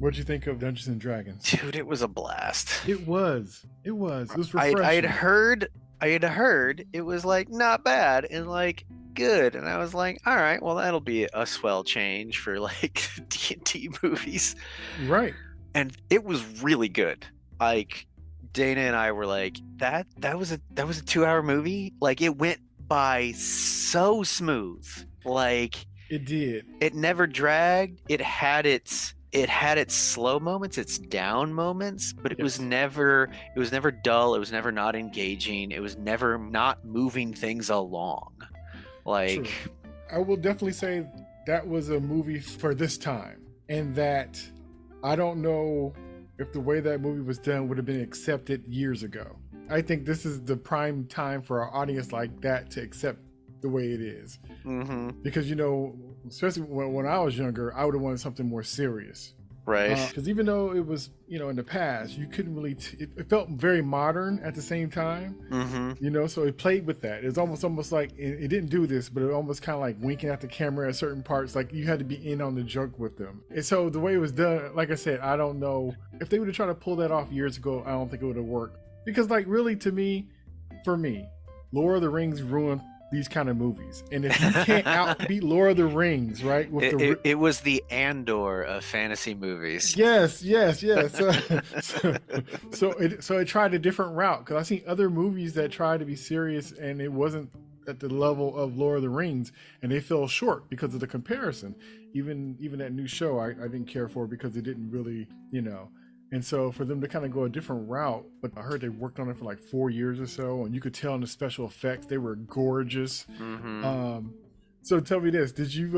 What'd you think of Dungeons and Dragons? Dude, it was a blast. It was. It was. It was I refreshing. had heard it was like not bad and like good, and I was like, all right, well that'll be a swell change for like D&D movies, Right. and it was really good. Like Dana and I were like, that was a 2 hour movie. Like it went by so smooth. Like It did. it never dragged. It had its slow moments, its down moments, but it was Yes. never dull. It was never not engaging. It was never not moving things along. Like True. I will definitely say that was a movie for this time, and that I don't know if the way that movie was done would have been accepted years ago. I think this is the prime time for our audience like that to accept the way it is. mhm, Because, especially when I was younger, I would have wanted something more serious. right. Because even though it was, in the past, you couldn't really, it felt very modern at the same time. Mhm. So it played with that. It's almost like it didn't do this, but it almost kind of like winking at the camera at certain parts. Like you had to be in on the joke with them. And so the way it was done, like I said, I don't know if they would have tried to pull that off years ago. I don't think it would have worked because, like, really, for me, Lord of the Rings ruined these kind of movies. And if you can't outbeat Lord of the Rings, right? It was the Andor of fantasy movies. Yes. So it tried a different route because I've seen other movies that tried to be serious and it wasn't at the level of Lord of the Rings, and they fell short because of the comparison. Even that new show, I didn't care for because it didn't really, And so for them to kind of go a different route, but I heard they worked on it for like 4 years or so, and you could tell in the special effects they were gorgeous. Mhm. So tell me this: did you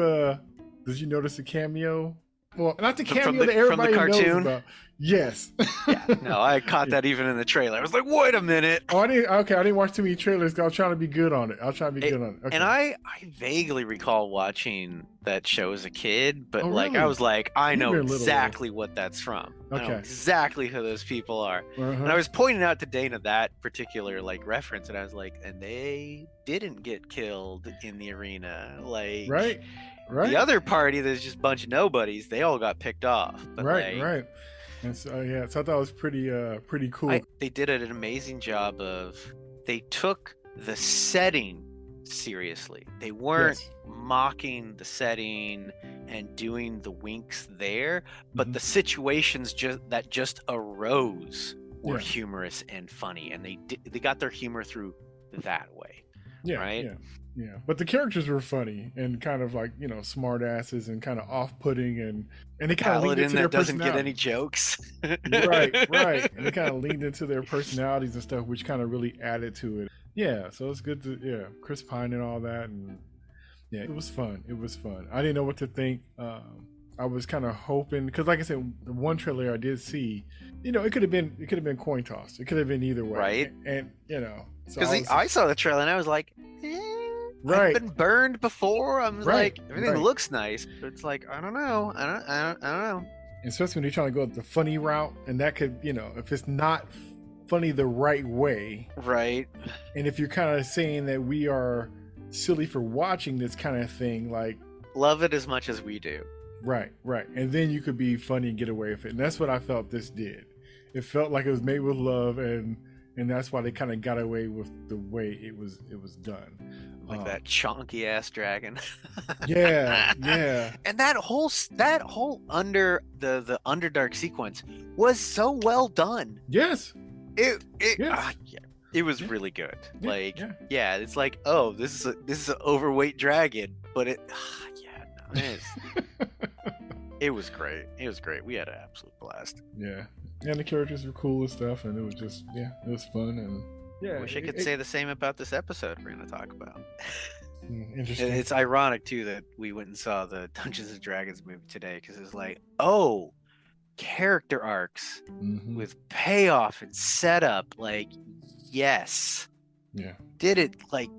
notice a cameo? Well, not the From cameo that from the everybody knows cartoon? about. Yes. Yeah, no, I caught that even in the trailer. I was like, wait a minute. Oh, I didn't watch too many trailers. 'Cause I was trying to be good on it. Okay. And I vaguely recall watching that show as a kid, but Oh, like I really? was like, I You know were little, exactly what that's from. I know Okay. exactly who those people are. And I was pointing out to Dana that particular like reference, and I was like, and they didn't get killed in the arena. Like Right. the other party, there's just a bunch of nobodies. They all got picked off. But Right. like, Right. And so so I thought it was pretty cool. they did an amazing job of they took the setting seriously. They weren't Yes. mocking the setting and doing the winks there, but Mhm. the situations that just arose were Yeah. humorous and funny, and they got their humor through that way. Yeah, right? Yeah. But the characters were funny and kind of like, smart asses and kind of off-putting and they kind of leaned Paladin into their that doesn't get any personality. jokes. Right. And they kind of leaned into their personalities and stuff, which kind of really added to it. Yeah, so it's good Chris Pine and all that, and yeah, it was fun. I didn't know what to think. I was kind of hoping because, like I said, the one trailer I did see, it could have been coin toss. It could have been either way, Right. And so Because I saw the trailer and I was like, Right. I've been burned before. I'm Right, like, everything right. looks nice, but it's like, I don't know. I don't know. especially when you're trying to go the funny route, and that could, if it's not funny the right way, Right. and if you're kind of saying that we are silly for watching this kind of thing, like, Love it as much as we do. right, and then you could be funny and get away with it, and that's what I felt this did. It felt like it was made with love, and that's why they kind of got away with the way it was done. Like that chonky ass dragon. Yeah. And that whole under the Underdark sequence was so well done. Yes. It Yes. yeah, it was Yeah. really good. Yeah, Like yeah. it's like, oh, this is an overweight dragon, but it was great. It was great. We had an absolute blast. Yeah. And the characters were cool and stuff, and it was just, it was fun, and I wish I could say the same about this episode we're going to talk about. interesting. And it's ironic too that we went and saw the Dungeons and Dragons movie today, because it's like, oh, character arcs Mhm. with payoff and setup. Like, yes, Yeah. did it like,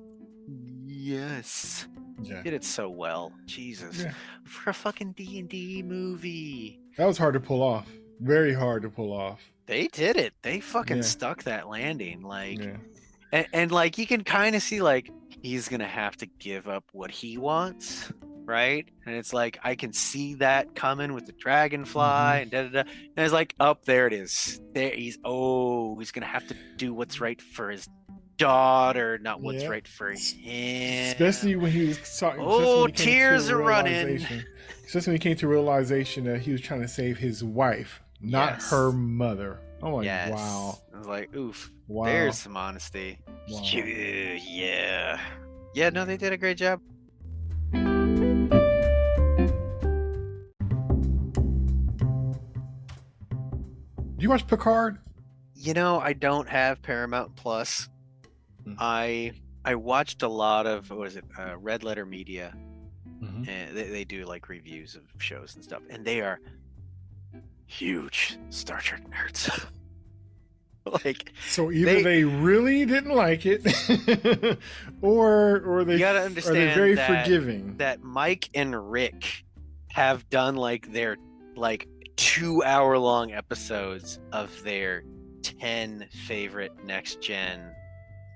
yes, Yeah. did it so well. Jesus, Yeah. for a fucking D&D movie, That was hard to pull off. Very hard to pull off. they did it. They fucking Yeah. stuck that landing. Like, Yeah. and like you can kind of see like he's gonna have to give up what he wants. right? And it's like I can see that coming with the dragonfly Mm-hmm. and da da da. And it's like, up there it is. There he's gonna have to do what's right for his daughter, not what's Yeah. right for Especially him. when he was talking, especially Oh, when he came to a tears are running. realization, especially when he came to a realization that he was trying to save his wife, not her Yes. mother. I'm like, wow, Yes. I was like, oof, there's wow, some honesty. wow. Yeah. Yeah, no, they did a great job. Do you watch Picard? I don't have Paramount Plus. Mm. I watched a lot of, what was it, Red Letter Media, Mm-hmm. and they do like reviews of shows and stuff, and they are huge Star Trek nerds. Like, So either they really didn't like it, or they you gotta are they understand very that forgiving. Mike and Rick have done like their like 2 hour long episodes of their 10 favorite next gen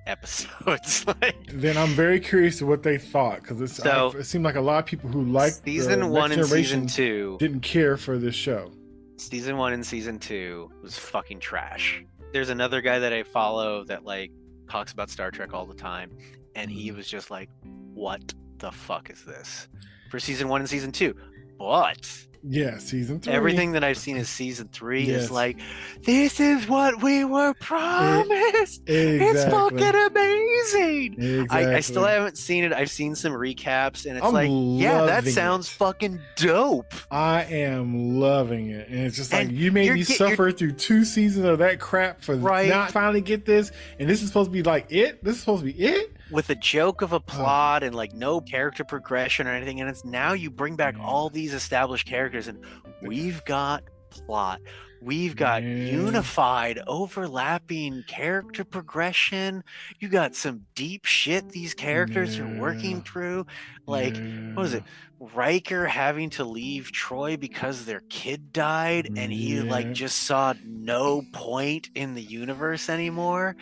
episodes. Like, Then I'm very curious to what they thought, because it seemed like a lot of people who liked the season one Next and Generation season two, didn't care for this show. season one and season two was fucking trash. There's another guy that I follow that like talks about Star Trek all the time, and he was just like, "What the fuck is this?" For season one and season two, but Yeah, season 3. everything that I've seen is season 3 Yes. is like, this is what we were promised. Exactly. It's fucking amazing. Exactly. I still haven't seen it. I've seen some recaps, and it's I'm like, yeah, that loving sounds it. fucking dope. I am loving it, and it's just like, And you made me you're- suffer through 2 seasons of that crap for Right. not finally get this, and this is supposed to be like it. This is supposed to be it. With a joke of a plot and like no character progression or anything, and it's now you bring back all these established characters, and we've got plot. We've got unified, overlapping character progression. You got some deep shit these characters are working through. Like, what was it? Riker having to leave Troy because their kid died, and he like just saw no point in the universe anymore.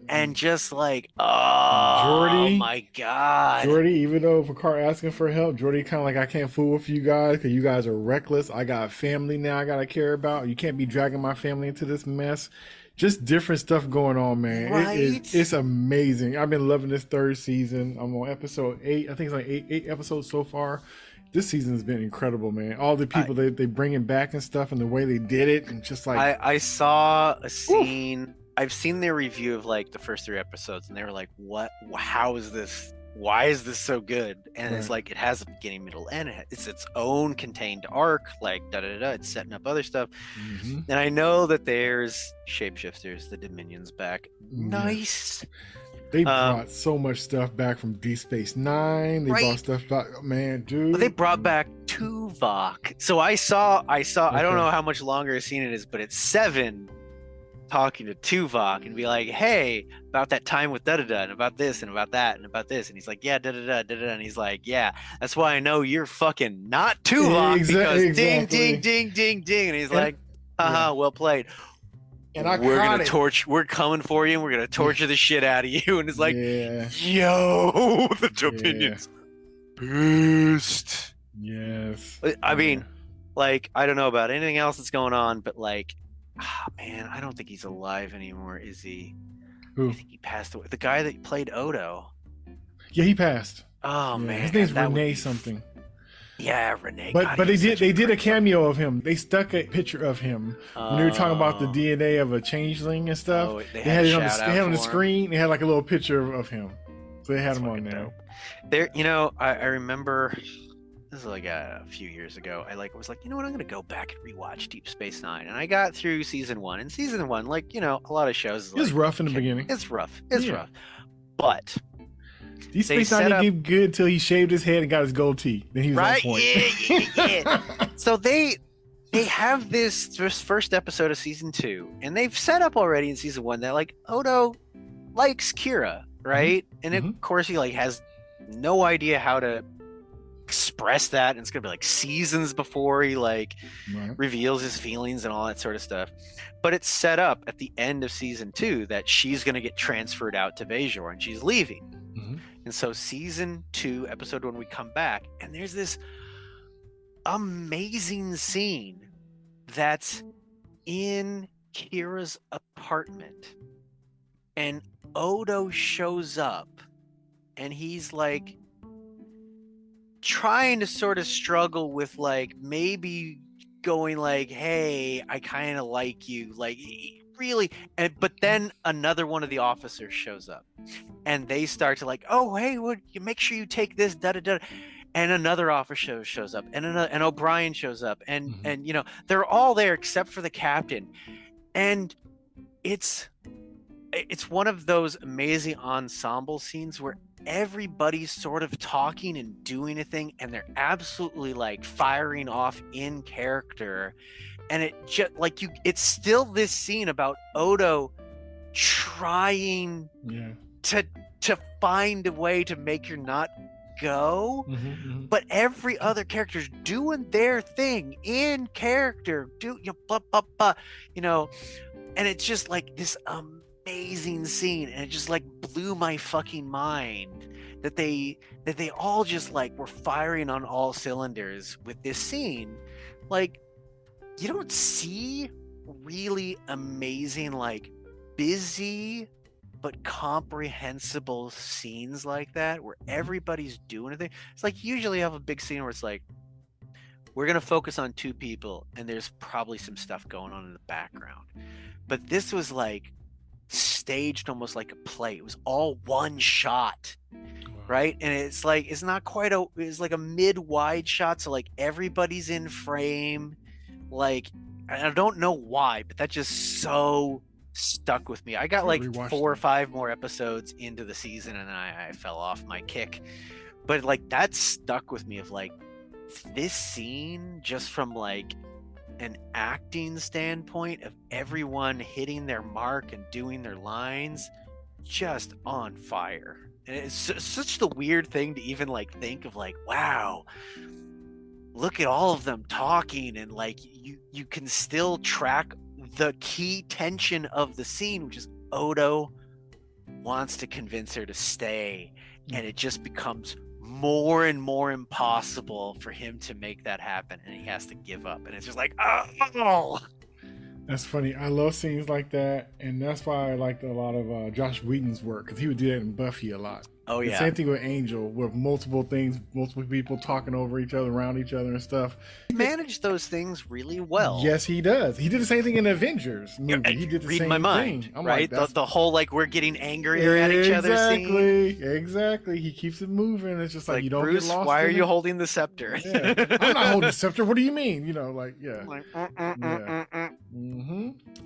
And just like, oh Geordi, my god. Geordi, even though Picard asking for help, Geordi kind of like, I can't fool with you guys because you guys are reckless. I got family now I gotta care about. You can't be dragging my family into this mess. Just different stuff going on, man. Right? It's amazing. I've been loving this 3rd season. I'm on episode 8. I think it's like eight episodes so far. This season has been incredible, man. All the people they bringing back and stuff, and the way they did it, and just like, I saw a scene. Oof. I've seen their review of like the first 3 episodes, and they were like, "What? How is this? Why is this so good?" And it's like, it has a beginning, middle, end. It's its own contained arc. Like da da da. It's setting up other stuff. And I know that there's shapeshifters, the Dominions back. Nice. They brought so much stuff back from Deep Space Nine. They brought stuff back, man, dude. But they brought back Tuvok. So I saw. I don't know how much longer a scene it is, but it's 7 talking to Tuvok and be like, "Hey, about that time with da da da, and about this, and about that, and about this," and he's like, "Yeah, da da da da da," and he's like, "Yeah, that's why I know you're fucking not Tuvok because ding ding ding ding ding," and he's like, "Haha, well played." And we're coming for you, and we're gonna torture the shit out of you. And it's like, yo, the Dominions pissed. Yes. I mean, like, I don't know about anything else that's going on, but like, man, I don't think he's alive anymore, is he? Who? I think he passed away. The guy that played Odo. Yeah, he passed. Oh man, his name's Renee something. Yeah, Renee. But they did a cameo of him. They stuck a picture of him when they were talking about the DNA of a changeling and stuff. Oh, they had it on the screen. They had like a little picture of him, so they had him on there. There, I remember. This is like a few years ago. I was like, you know what? I'm gonna go back and rewatch Deep Space Nine, and I got through season 1. And season 1, like, a lot of shows. It's rough in the beginning. It's rough. It's rough. But Deep Space Nine didn't get good until he shaved his head and got his goatee. Then he was on point. Yeah. So they have this first episode of season 2, and they've set up already in season 1 that like Odo likes Kira, right? And of course he like has no idea how to express that, and it's gonna be like seasons before he like reveals his feelings and all that sort of stuff. But it's set up at the end of season 2 that she's gonna get transferred out to Bajor and she's leaving. And so season 2, episode 1, we come back, and there's this amazing scene that's in Kira's apartment, and Odo shows up, and he's like trying to sort of struggle with like maybe going like, hey, I kind of like you, like really. And but then another one of the officers shows up, and they start to like, oh hey, would you make sure you take this, da da da. And another officer shows up, and O'Brien shows up, and you know, they're all there except for the captain. And it's one of those amazing ensemble scenes where everybody's sort of talking and doing a thing, and they're absolutely like firing off in character. And it just like it's still this scene about Odo trying to find a way to make your knot go, but every other character's doing their thing in character, blah, blah, blah, you know. And it's just like this amazing scene, and it just like blew my fucking mind that they all just like were firing on all cylinders with this scene. Like, you don't see really amazing, like busy but comprehensible scenes like that where everybody's doing a thing. It's like usually you have a big scene where it's like, we're gonna focus on 2 people and there's probably some stuff going on in the background. But this was like staged almost like a play. It was all one shot, right? And it's like, it's not quite it's like a mid-wide shot, so like everybody's in frame. Like, I don't know why, but that just so stuck with me. I got like 4 or 5 more episodes into the season, and I fell off my kick. But like, that stuck with me of like, this scene, just from like an acting standpoint of everyone hitting their mark and doing their lines, just on fire. And it's such the weird thing to even like think of, like, wow, look at all of them talking, and like you can still track the key tension of the scene, which is Odo wants to convince her to stay, and it just becomes more and more impossible for him to make that happen, and he has to give up, and it's just like, oh. That's funny. I love scenes like that, and that's why I liked a lot of Josh Whedon's work, because he would do that in Buffy a lot. Oh yeah. The same thing with Angel, with multiple things, multiple people talking over each other, around each other and stuff. He managed those things really well. Yes, he does. He did the same thing in the Avengers movie. He did the Read same my mind, thing. I'm right? Like, the whole like, we're getting angrier at each other scene. Exactly. He keeps it moving. It's just like, you don't Bruce, get lost. Why are you holding the scepter? Yeah. I'm not holding the scepter. What do you mean? You know, like, yeah. Like,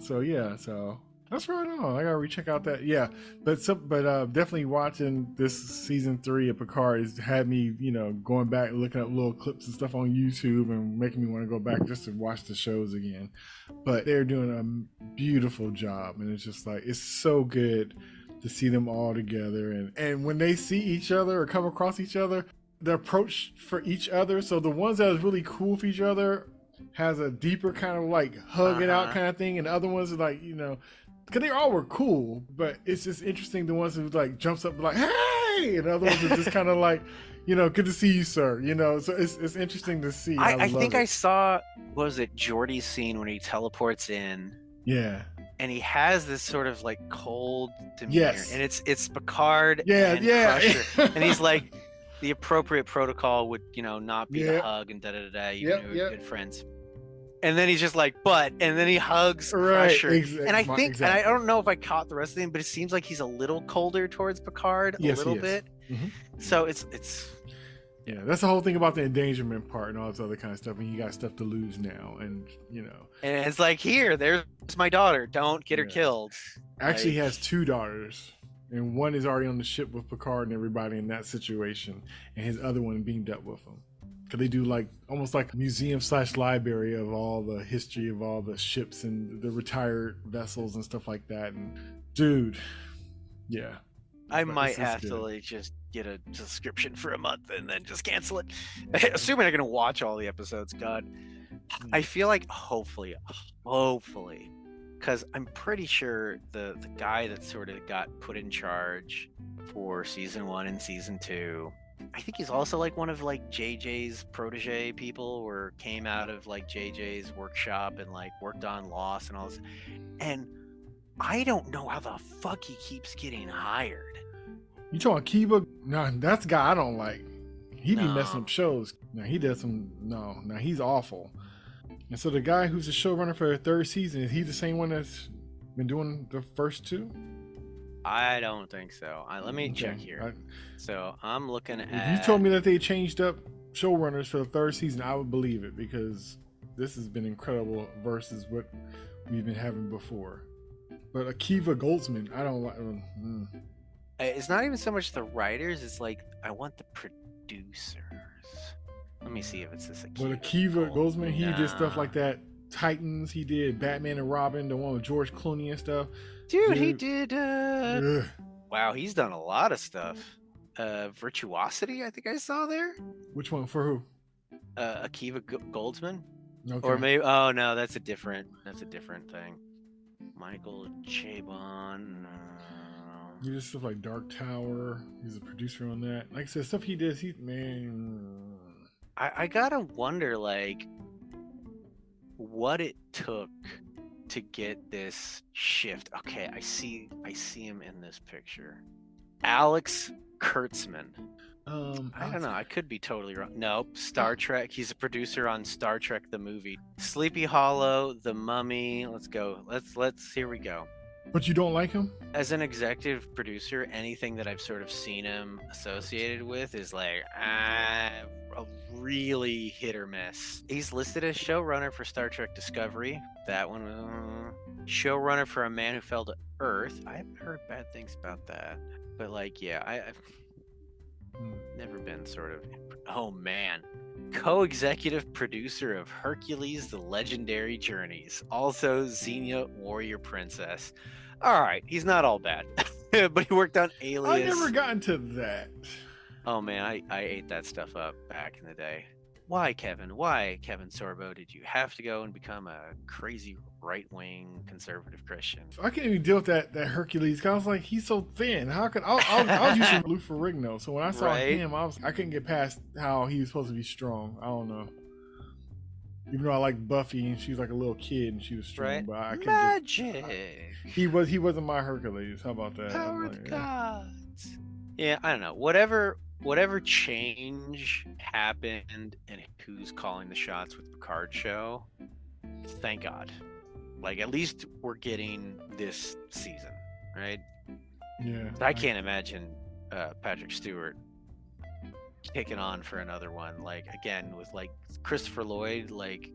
So yeah, so that's right on. I gotta recheck out that. Yeah, but definitely watching this season 3 of Picard has had me, you know, going back and looking up little clips and stuff on YouTube and making me want to go back just to watch the shows again. But they're doing a beautiful job, and it's just like, it's so good to see them all together, and when they see each other or come across each other, the approach for each other. So the ones that is really cool for each other has a deeper kind of like hug it out kind of thing, and the other ones are like, you know, because they all were cool, but it's just interesting, the ones who like jumps up and like, hey, and the other ones are just kind of like, you know, good to see you, sir, you know. So it's interesting to see. I think I saw, what was it, Geordi's scene when he teleports in, and he has this sort of like cold demeanor, and it's Picard and Crusher, and he's like, the appropriate protocol would, you know, not be the hug and da-da-da-da, even though we're good friends. And then he's just like, and then he hugs Crusher. And I think, and I don't know if I caught the rest of the thing, but it seems like he's a little colder towards Picard, a little bit. So it's yeah, that's the whole thing about the endangerment part and all this other kind of stuff, and you got stuff to lose now, and you know. And it's like, here, there's my daughter, don't get her killed. Actually, he has 2 daughters. And one is already on the ship with Picard and everybody in that situation, and his other one beamed up with him. Because they do like almost like a museum/library of all the history of all the ships and the retired vessels and stuff like that. And dude, yeah. I might have to like just get a subscription for a month and then just cancel it. Assuming I'm going to watch all the episodes, God. I feel like hopefully, because I'm pretty sure the guy that sort of got put in charge for season 1 and season 2, I think he's also like one of like JJ's protege people, or came out of like JJ's workshop and like worked on Lost and all this. And I don't know how the fuck he keeps getting hired. You talking Kiva? Nah, that's the guy I don't like. He be No. messing up shows. No, he does some. No, he's awful. And so the guy who's the showrunner for the 3rd season, is he the same one that's been doing the first 2? I don't think so. Let me check here. So I'm looking at. If you told me that they changed up showrunners for the 3rd season, I would believe it, because this has been incredible versus what we've been having before. But Akiva Goldsman, I don't like. It's not even so much the writers. It's like I want the producers. Let me see if it's this Akiva. But Akiva Goldsman, he did stuff like that. Titans, he did Batman and Robin, the one with George Clooney and stuff. Dude, he did. Wow, he's done a lot of stuff. Virtuosity, I think I saw there. Which one for who? Akiva Goldsman. Okay. Or maybe. Oh no, that's a different thing. Michael Chabon. He did stuff like Dark Tower. He's a producer on that. Like I said, stuff he did. I gotta wonder, like, what it took to get this shift. Okay, I see him in this picture. Alex Kurtzman. I don't know. I could be totally wrong. Nope. Star Trek. He's a producer on Star Trek the movie, Sleepy Hollow, The Mummy. Let's go. Let's. Here we go. But you don't like him? As an executive producer, anything that I've sort of seen him associated with is like a really hit or miss. He's listed as showrunner for Star Trek Discovery. That one was showrunner for A Man Who Fell to Earth. I haven't heard bad things about that. But like, yeah, I've never been sort of. Oh man. Co-executive producer of Hercules: The Legendary Journeys, also Xenia Warrior Princess. All right, he's not all bad, but he worked on Alias. I never got into that. Oh man, I ate that stuff up back in the day. Why, Kevin? Why, Kevin Sorbo, did you have to go and become a crazy right-wing conservative Christian? I can't even deal with that Hercules. Cause I was like, he's so thin. How could I was using Lou Ferrigno, so when I saw him, I couldn't get past how he was supposed to be strong. I don't know. Even though I like Buffy and she was like a little kid and she was strong, but I couldn't. He wasn't my Hercules. How about that? Power of the gods. Yeah, I don't know. Whatever change happened and who's calling the shots with the Picard show, thank God. Like, at least we're getting this season, right? Yeah. I can't imagine Patrick Stewart kicking on for another one. Like, again, with like Christopher Lloyd, like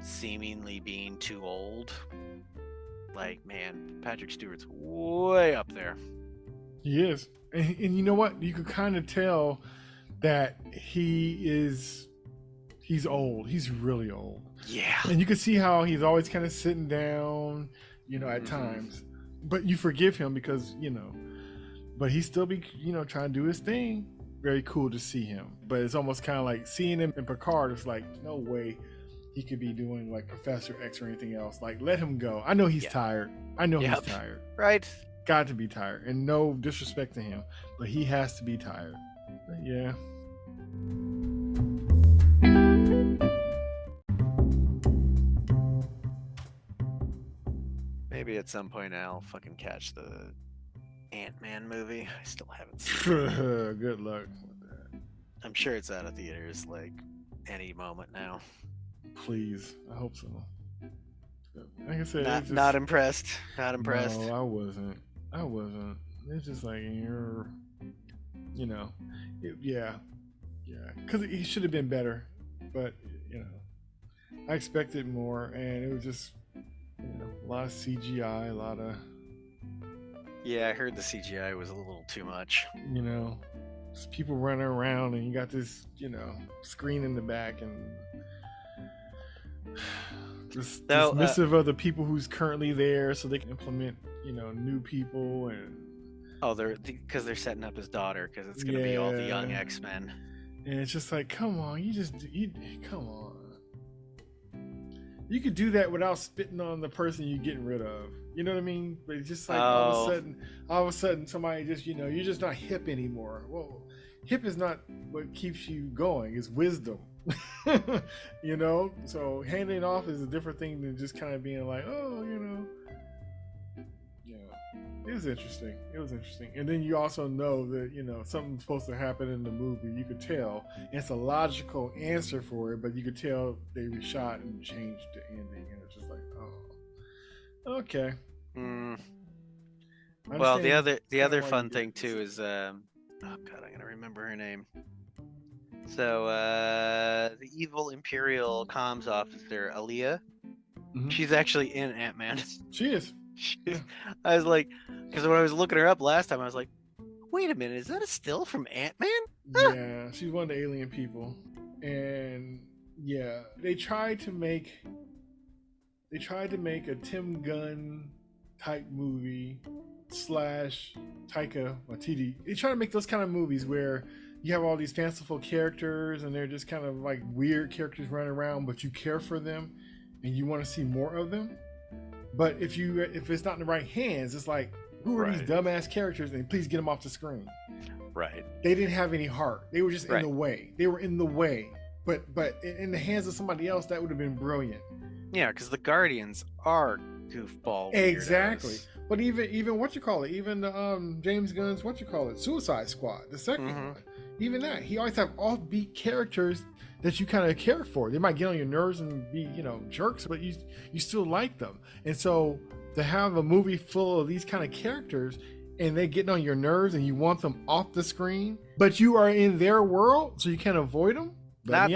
seemingly being too old. Like, man, Patrick Stewart's way up there. He is. And you know what? You could kind of tell that he's old. He's really old. Yeah. And you can see how he's always kind of sitting down, at times. But you forgive him because, but he still be, trying to do his thing. Very cool to see him. But it's almost kind of like seeing him in Picard. It's like, no way he could be doing like Professor X or anything else. Like, let him go. I know he's tired. He's tired. Right. Got to be tired, and no disrespect to him, but he has to be tired. But yeah. Maybe at some point I'll fucking catch the Ant-Man movie. I still haven't seen it. Good luck with that. I'm sure it's out of theaters like any moment now. Please, I hope so. Like I said, not impressed. Not impressed. No, I wasn't. It's just like yeah. Because he should have been better, but I expected more, and it was just a lot of CGI, a lot of. Yeah, I heard the CGI was a little too much. Just people running around, and you got this screen in the back, and just dismissive of the people who's currently there, so they can implement new people. And because they're setting up his daughter, because it's gonna be all the young X-Men, and it's just like, come on, come on. You could do that without spitting on the person you're getting rid of. You know what I mean? But it's just like Oh, all of a sudden, somebody just you're just not hip anymore. Well, hip is not what keeps you going. It's wisdom. You know. So handing it off is a different thing than just kind of being like, oh, you know. Yeah, it was interesting. It was interesting. And then you also know that something's supposed to happen in the movie. You could tell it's a logical answer for it, but you could tell they reshot and changed the ending, and it's just like, oh, okay. Well, the other fun thing too is oh god, I'm gonna remember her name. So the evil Imperial comms officer, Aaliyah, she's actually in Ant-Man. She is. I was like, because when I was looking her up last time, I was like, wait a minute, is that a still from Ant-Man? Yeah, she's one of the alien people. And yeah, they tried to make a Tim Gunn type movie / Taika Waititi. They try to make those kind of movies where you have all these fanciful characters and they're just kind of like weird characters running around, but you care for them and you want to see more of them. But if it's not in the right hands, it's like, who are these dumbass characters, and please get them off the screen. Right. They didn't have any heart. They were just in the way. They were in the way. But in the hands of somebody else, that would have been brilliant. Yeah, because the Guardians are goofball. Exactly. Weirdos. But even what you call it, even the James Gunn's Suicide Squad, the second one, even that, he always have offbeat characters that you kind of care for. They might get on your nerves and be jerks, but you still like them. And so to have a movie full of these kind of characters and they getting on your nerves and you want them off the screen, but you are in their world, so you can't avoid them. Not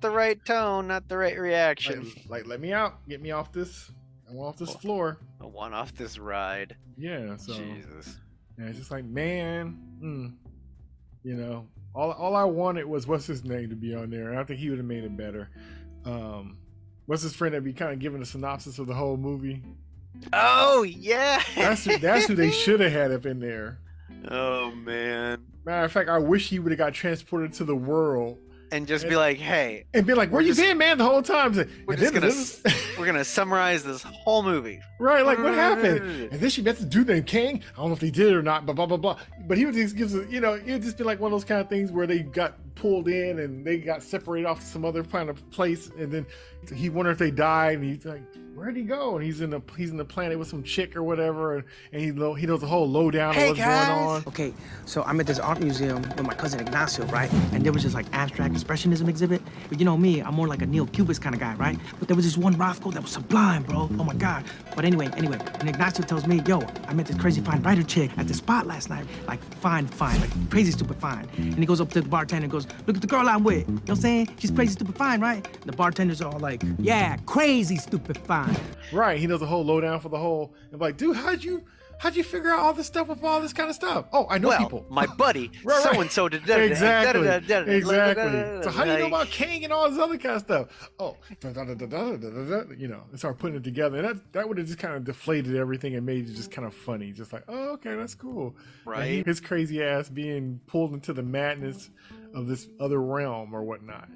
the right tone, not the right reaction. Like let me out, get me off this. I want off this floor. I want off this ride. Yeah. So Jesus. Yeah, it's just like, man, all I wanted was what's his name to be on there, and I think he would have made it better. What's his friend that be kind of giving a synopsis of the whole movie? Oh yeah, that's who they should have had up in there. Oh man. Matter of fact, I wish he would have got transported to the world and just be like, hey, and be like, where you been, man, the whole time? We're gonna summarize this whole movie. Right, like what happened? And then she met the dude named King. I don't know if they did it or not, but blah blah blah. But he would just gives it would just be like one of those kind of things where they got pulled in and they got separated off to some other kind of place, and then he wondered if they died, and he's like, where'd he go? And he's in the planet with some chick or whatever, and he knows the whole lowdown of what's going on. Okay, so I'm at this art museum with my cousin Ignacio, right? And there was this like abstract expressionism exhibit. But you know me, I'm more like a neo-cubist kind of guy, right? But there was this one Rothko that was sublime, bro. Oh my God. But anyway, and Ignacio tells me, yo, I met this crazy fine writer chick at the spot last night. Like fine, like crazy stupid fine. And he goes up to the bartender and goes, look at the girl I'm with. You know what I'm saying? She's crazy stupid fine, right? And the bartender's all like, yeah, crazy stupid fine. Right, he knows the whole lowdown for the whole. And like, dude, how'd you figure out all this stuff with all this kind of stuff? Oh, I know people. My buddy, so and so did that. Exactly. So how do you know about King and all this other kind of stuff? Oh, and start putting it together, and that would have just kind of deflated everything and made it just kind of funny. Just like, oh, okay, that's cool. Right. His crazy ass being pulled into the madness of this other realm or whatnot.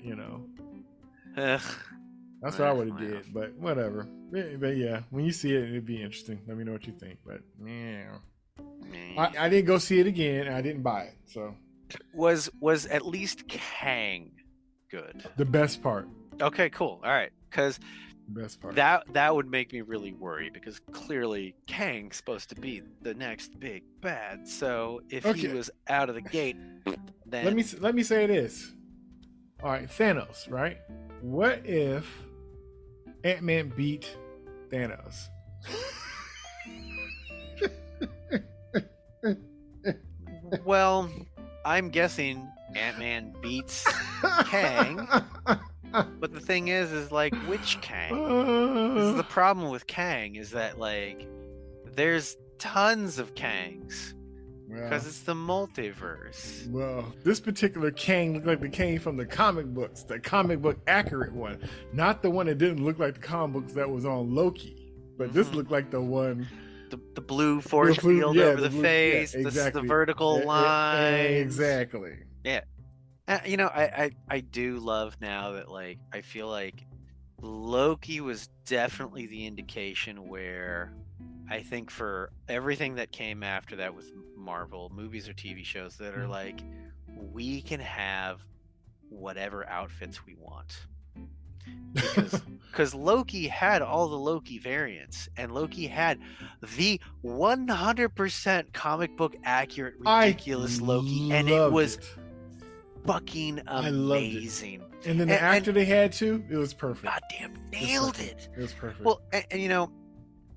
That's what I would have did, but whatever. But yeah, when you see it, it'd be interesting. Let me know what you think. But yeah, I didn't go see it again, and I didn't buy it. So was at least Kang good? The best part. Okay, cool. All right, because best part that would make me really worry, because clearly Kang's supposed to be the next big bad. So if he was out of the gate, then let me say this. All right, Thanos. Right? What if Ant-Man beat Thanos? Well, I'm guessing Ant-Man beats Kang. But the thing is like, which Kang? This is the problem with Kang, is that like there's tons of Kangs. Because it's the multiverse. Well, this particular Kang looked like the Kang from the comic books, the comic book accurate one, not the one that didn't look like the comic books that was on Loki. But this looked like the one, the blue force field over the face, exactly. the vertical lines. Exactly. Yeah. I do love now that, like, I feel like Loki was definitely the indication where I think for everything that came after that with Marvel movies or TV shows that are like, we can have whatever outfits we want. Because Loki had all the Loki variants, and Loki had the 100% comic book accurate ridiculous Loki, and it was fucking I loved it. amazing. And then the actor they had too, it was perfect. Goddamn nailed it. It was perfect. Well, and you know,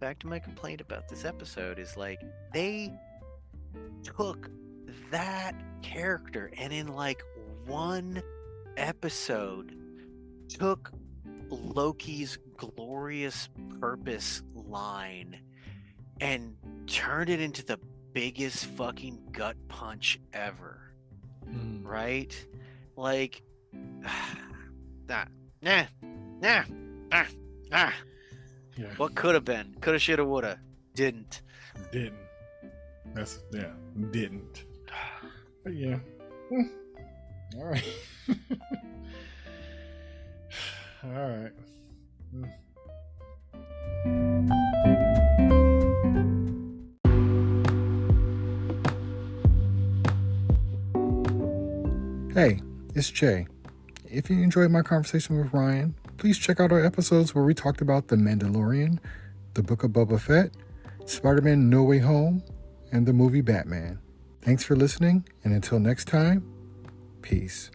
back to my complaint about this episode is like they took that character and in like one episode took Loki's glorious purpose line and turned it into the biggest fucking gut punch ever. Right? Like yeah. What could have been? Coulda, shoulda, woulda. Didn't. Didn't. Didn't. But yeah. All right. All right. Hey, it's Jay. If you enjoyed my conversation with Ryan, please check out our episodes where we talked about The Mandalorian, The Book of Boba Fett, Spider-Man No Way Home, and the movie Batman. Thanks for listening, and until next time, peace.